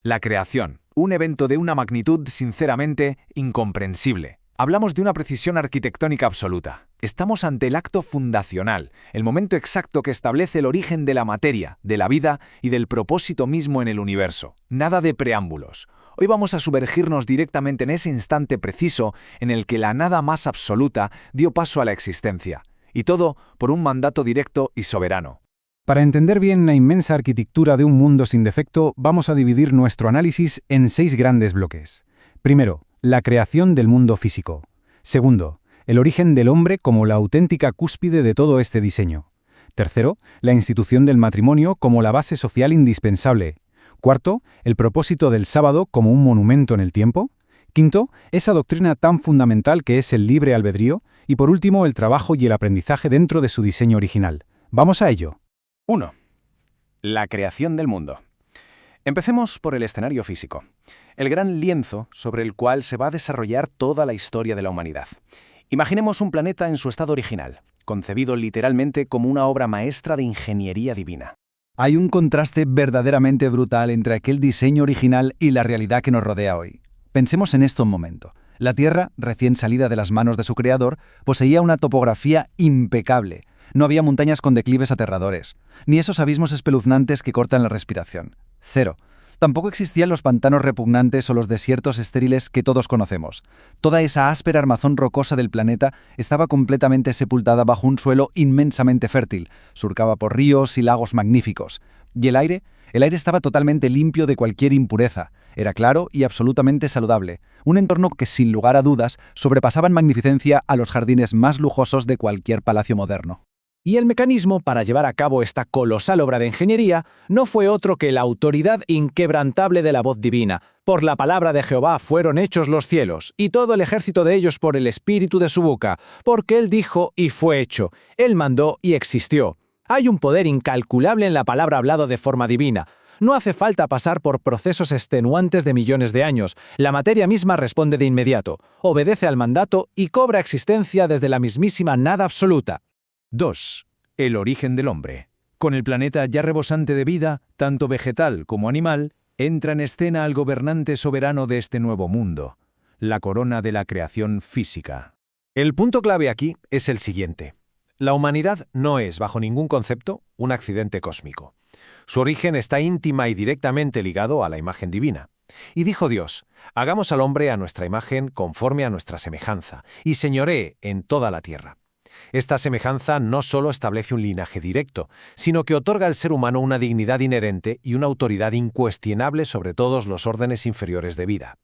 La creación, un evento de una magnitud sinceramente incomprensible. Hablamos de una precisión arquitectónica absoluta. Estamos ante el acto fundacional, el momento exacto que establece el origen de la materia, de la vida y del propósito mismo en el universo. Nada de preámbulos. Hoy vamos a sumergirnos directamente en ese instante preciso en el que la nada más absoluta dio paso a la existencia. Y todo por un mandato directo y soberano. Para entender bien la inmensa arquitectura de un mundo sin defecto, vamos a dividir nuestro análisis en 6 grandes bloques. Primero, la creación del mundo físico. Segundo, el origen del hombre como la auténtica cúspide de todo este diseño. Tercero, la institución del matrimonio como la base social indispensable. Cuarto, el propósito del sábado como un monumento en el tiempo. Quinto, esa doctrina tan fundamental que es el libre albedrío. Y por último, el trabajo y el aprendizaje dentro de su diseño original. Vamos a ello. 1. La creación del mundo. Empecemos por el escenario físico, el gran lienzo sobre el cual se va a desarrollar toda la historia de la humanidad. Imaginemos un planeta en su estado original, concebido literalmente como una obra maestra de ingeniería divina. Hay un contraste verdaderamente brutal entre aquel diseño original y la realidad que nos rodea hoy. Pensemos en esto un momento. La Tierra, recién salida de las manos de su creador, poseía una topografía impecable. No había montañas con declives aterradores, ni esos abismos espeluznantes que cortan la respiración. Cero. Tampoco existían los pantanos repugnantes o los desiertos estériles que todos conocemos. Toda esa áspera armazón rocosa del planeta estaba completamente sepultada bajo un suelo inmensamente fértil, surcaba por ríos y lagos magníficos. ¿Y el aire? El aire estaba totalmente limpio de cualquier impureza. Era claro y absolutamente saludable. Un entorno que, sin lugar a dudas, sobrepasaba en magnificencia a los jardines más lujosos de cualquier palacio moderno. Y el mecanismo para llevar a cabo esta colosal obra de ingeniería no fue otro que la autoridad inquebrantable de la voz divina. Por la palabra de Jehová fueron hechos los cielos, y todo el ejército de ellos por el espíritu de su boca, porque él dijo y fue hecho, él mandó y existió. Hay un poder incalculable en la palabra hablada de forma divina. No hace falta pasar por procesos extenuantes de millones de años. La materia misma responde de inmediato, obedece al mandato y cobra existencia desde la mismísima nada absoluta. 2. El origen del hombre. Con el planeta ya rebosante de vida, tanto vegetal como animal, entra en escena al gobernante soberano de este nuevo mundo, la corona de la creación física. El punto clave aquí es el siguiente. La humanidad no es, bajo ningún concepto, un accidente cósmico. Su origen está íntima y directamente ligado a la imagen divina. Y dijo Dios, hagamos al hombre a nuestra imagen conforme a nuestra semejanza, y señoree en toda la tierra. Esta semejanza no solo establece un linaje directo, sino que otorga al ser humano una dignidad inherente y una autoridad incuestionable sobre todos los órdenes inferiores de vida.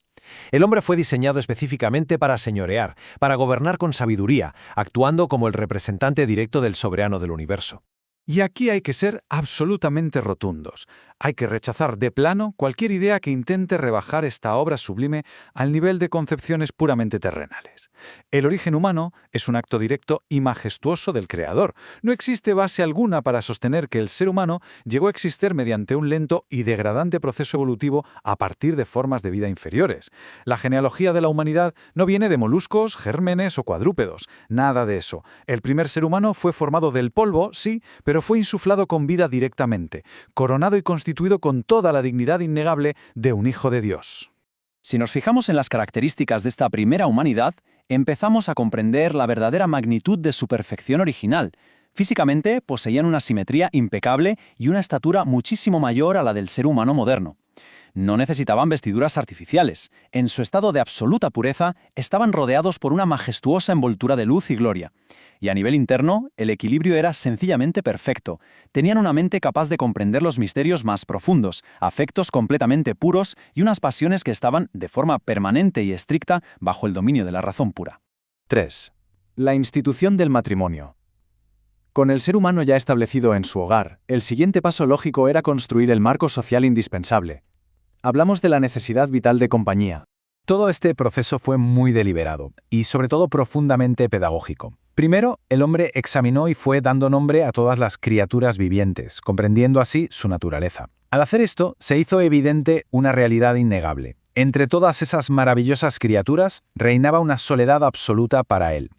El hombre fue diseñado específicamente para señorear, para gobernar con sabiduría, actuando como el representante directo del soberano del universo. Y aquí hay que ser absolutamente rotundos. Hay que rechazar de plano cualquier idea que intente rebajar esta obra sublime al nivel de concepciones puramente terrenales. El origen humano es un acto directo y majestuoso del Creador. No existe base alguna para sostener que el ser humano llegó a existir mediante un lento y degradante proceso evolutivo a partir de formas de vida inferiores. La genealogía de la humanidad no viene de moluscos, gérmenes o cuadrúpedos. Nada de eso. El primer ser humano fue formado del polvo, sí, pero fue insuflado con vida directamente, coronado y constituido con toda la dignidad innegable de un hijo de Dios. Si nos fijamos en las características de esta primera humanidad, empezamos a comprender la verdadera magnitud de su perfección original. Físicamente poseían una simetría impecable y una estatura muchísimo mayor a la del ser humano moderno. No necesitaban vestiduras artificiales. En su estado de absoluta pureza, estaban rodeados por una majestuosa envoltura de luz y gloria. Y a nivel interno, el equilibrio era sencillamente perfecto. Tenían una mente capaz de comprender los misterios más profundos, afectos completamente puros y unas pasiones que estaban, de forma permanente y estricta, bajo el dominio de la razón pura. 3. La institución del matrimonio. Con el ser humano ya establecido en su hogar, el siguiente paso lógico era construir el marco social indispensable. Hablamos de la necesidad vital de compañía. Todo este proceso fue muy deliberado y, sobre todo, profundamente pedagógico. Primero, el hombre examinó y fue dando nombre a todas las criaturas vivientes, comprendiendo así su naturaleza. Al hacer esto, se hizo evidente una realidad innegable. Entre todas esas maravillosas criaturas, reinaba una soledad absoluta para él.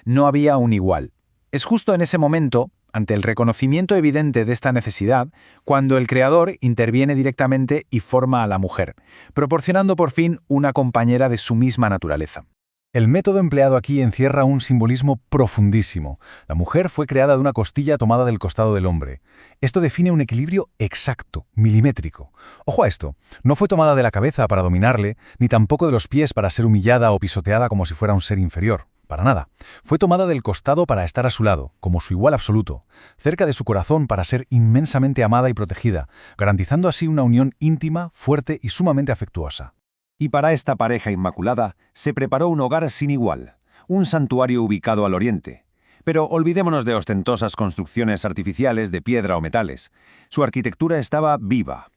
No había un igual. Es justo en ese momento, ante el reconocimiento evidente de esta necesidad, cuando el creador interviene directamente y forma a la mujer, proporcionando por fin una compañera de su misma naturaleza. El método empleado aquí encierra un simbolismo profundísimo. La mujer fue creada de una costilla tomada del costado del hombre. Esto define un equilibrio exacto, milimétrico. Ojo a esto, no fue tomada de la cabeza para dominarle, ni tampoco de los pies para ser humillada o pisoteada como si fuera un ser inferior. Para nada. Fue tomada del costado para estar a su lado, como su igual absoluto, cerca de su corazón para ser inmensamente amada y protegida, garantizando así una unión íntima, fuerte y sumamente afectuosa. Y para esta pareja inmaculada se preparó un hogar sin igual, un santuario ubicado al oriente. Pero olvidémonos de ostentosas construcciones artificiales de piedra o metales. Su arquitectura estaba viva.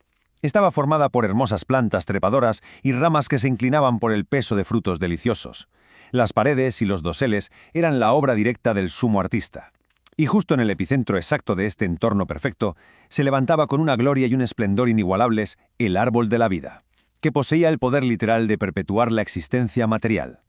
Estaba formada por hermosas plantas trepadoras y ramas que se inclinaban por el peso de frutos deliciosos. Las paredes y los doseles eran la obra directa del sumo artista. Y justo en el epicentro exacto de este entorno perfecto, se levantaba con una gloria y un esplendor inigualables el árbol de la vida, que poseía el poder literal de perpetuar la existencia material.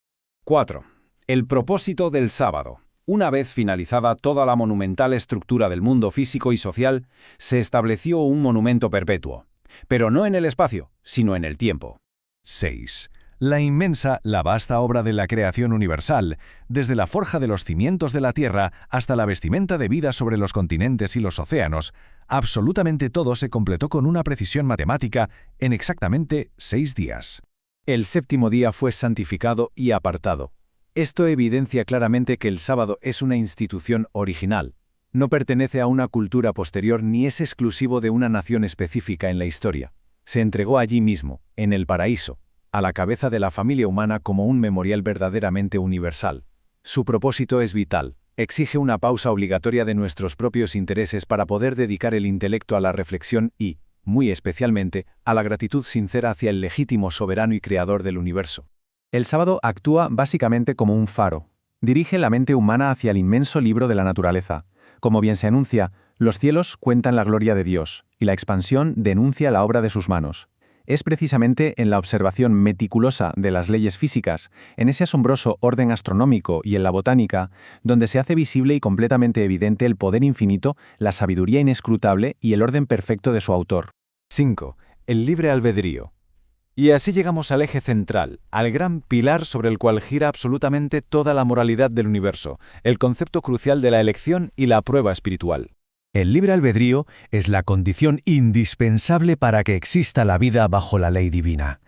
4. El propósito del sábado. Una vez finalizada toda la monumental estructura del mundo físico y social, se estableció un monumento perpetuo, pero no en el espacio, sino en el tiempo. 6. La inmensa, la vasta obra de la creación universal, desde la forja de los cimientos de la Tierra hasta la vestimenta de vida sobre los continentes y los océanos, absolutamente todo se completó con una precisión matemática en exactamente 6 días. El séptimo día fue santificado y apartado. Esto evidencia claramente que el sábado es una institución original. No pertenece a una cultura posterior ni es exclusivo de una nación específica en la historia. Se entregó allí mismo, en el paraíso, a la cabeza de la familia humana como un memorial verdaderamente universal. Su propósito es vital. Exige una pausa obligatoria de nuestros propios intereses para poder dedicar el intelecto a la reflexión y, muy especialmente, a la gratitud sincera hacia el legítimo soberano y creador del universo. El sábado actúa básicamente como un faro. Dirige la mente humana hacia el inmenso libro de la naturaleza. Como bien se anuncia, los cielos cuentan la gloria de Dios, y la expansión denuncia la obra de sus manos. Es precisamente en la observación meticulosa de las leyes físicas, en ese asombroso orden astronómico y en la botánica, donde se hace visible y completamente evidente el poder infinito, la sabiduría inescrutable y el orden perfecto de su autor. 5. El libre albedrío. Y así llegamos al eje central, al gran pilar sobre el cual gira absolutamente toda la moralidad del universo, el concepto crucial de la elección y la prueba espiritual. El libre albedrío es la condición indispensable para que exista la vida bajo la ley divina.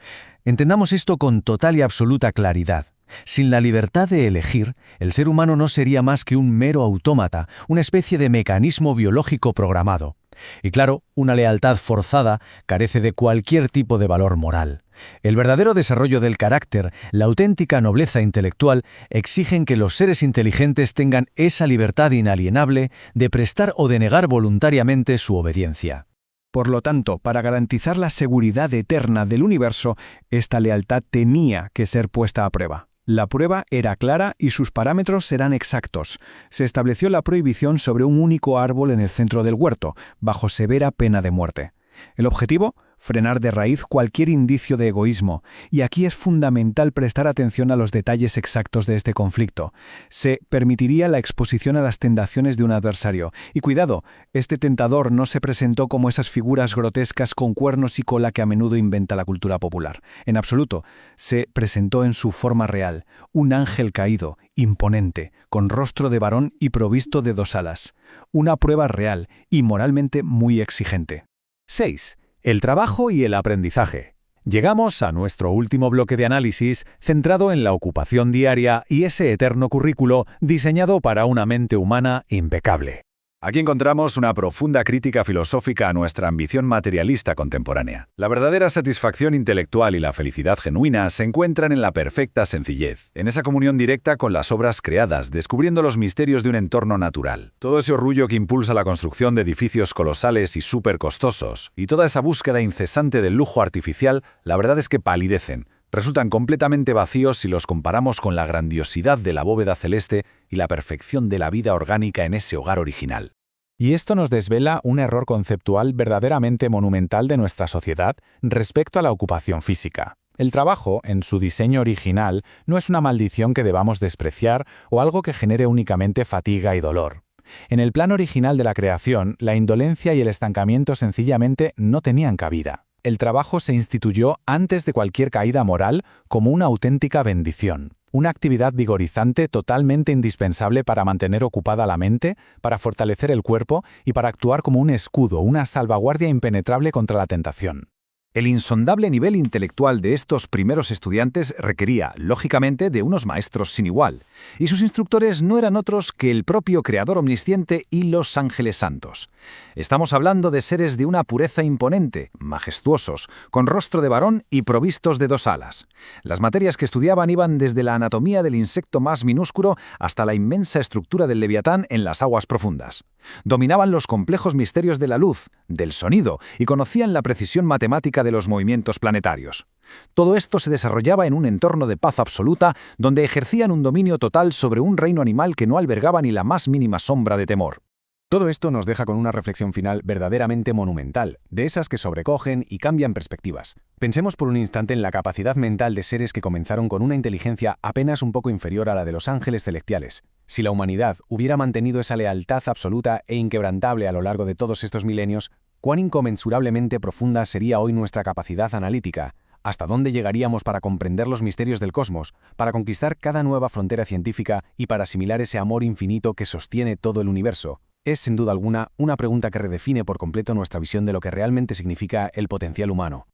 Entendamos esto con total y absoluta claridad. Sin la libertad de elegir, el ser humano no sería más que un mero autómata, una especie de mecanismo biológico programado. Y claro, una lealtad forzada carece de cualquier tipo de valor moral. El verdadero desarrollo del carácter, la auténtica nobleza intelectual, exigen que los seres inteligentes tengan esa libertad inalienable de prestar o de negar voluntariamente su obediencia. Por lo tanto, para garantizar la seguridad eterna del universo, esta lealtad tenía que ser puesta a prueba. La prueba era clara y sus parámetros eran exactos. Se estableció la prohibición sobre un único árbol en el centro del huerto, bajo severa pena de muerte. El objetivo, frenar de raíz cualquier indicio de egoísmo, y aquí es fundamental prestar atención a los detalles exactos de este conflicto. Se permitiría la exposición a las tentaciones de un adversario. Y cuidado, este tentador no se presentó como esas figuras grotescas con cuernos y cola que a menudo inventa la cultura popular. En absoluto, se presentó en su forma real, un ángel caído, imponente, con rostro de varón y provisto de 2 alas. Una prueba real y moralmente muy exigente. 6. El trabajo y el aprendizaje. Llegamos a nuestro último bloque de análisis centrado en la ocupación diaria y ese eterno currículo diseñado para una mente humana impecable. Aquí encontramos una profunda crítica filosófica a nuestra ambición materialista contemporánea. La verdadera satisfacción intelectual y la felicidad genuina se encuentran en la perfecta sencillez, en esa comunión directa con las obras creadas, descubriendo los misterios de un entorno natural. Todo ese orgullo que impulsa la construcción de edificios colosales y súper costosos, y toda esa búsqueda incesante del lujo artificial, la verdad es que palidecen. Resultan completamente vacíos si los comparamos con la grandiosidad de la bóveda celeste y la perfección de la vida orgánica en ese hogar original. Y esto nos desvela un error conceptual verdaderamente monumental de nuestra sociedad respecto a la ocupación física. El trabajo, en su diseño original, no es una maldición que debamos despreciar o algo que genere únicamente fatiga y dolor. En el plan original de la creación, la indolencia y el estancamiento sencillamente no tenían cabida. El trabajo se instituyó antes de cualquier caída moral como una auténtica bendición, una actividad vigorizante totalmente indispensable para mantener ocupada la mente, para fortalecer el cuerpo y para actuar como un escudo, una salvaguardia impenetrable contra la tentación. El insondable nivel intelectual de estos primeros estudiantes requería, lógicamente, de unos maestros sin igual, y sus instructores no eran otros que el propio Creador omnisciente y los ángeles santos. Estamos hablando de seres de una pureza imponente, majestuosos, con rostro de varón y provistos de 2 alas. Las materias que estudiaban iban desde la anatomía del insecto más minúsculo hasta la inmensa estructura del leviatán en las aguas profundas. Dominaban los complejos misterios de la luz, del sonido, y conocían la precisión matemática de los movimientos planetarios. Todo esto se desarrollaba en un entorno de paz absoluta, donde ejercían un dominio total sobre un reino animal que no albergaba ni la más mínima sombra de temor. Todo esto nos deja con una reflexión final verdaderamente monumental, de esas que sobrecogen y cambian perspectivas. Pensemos por un instante en la capacidad mental de seres que comenzaron con una inteligencia apenas un poco inferior a la de los ángeles celestiales. Si la humanidad hubiera mantenido esa lealtad absoluta e inquebrantable a lo largo de todos estos milenios, ¿cuán inconmensurablemente profunda sería hoy nuestra capacidad analítica? ¿Hasta dónde llegaríamos para comprender los misterios del cosmos, para conquistar cada nueva frontera científica y para asimilar ese amor infinito que sostiene todo el universo? Es, sin duda alguna, una pregunta que redefine por completo nuestra visión de lo que realmente significa el potencial humano.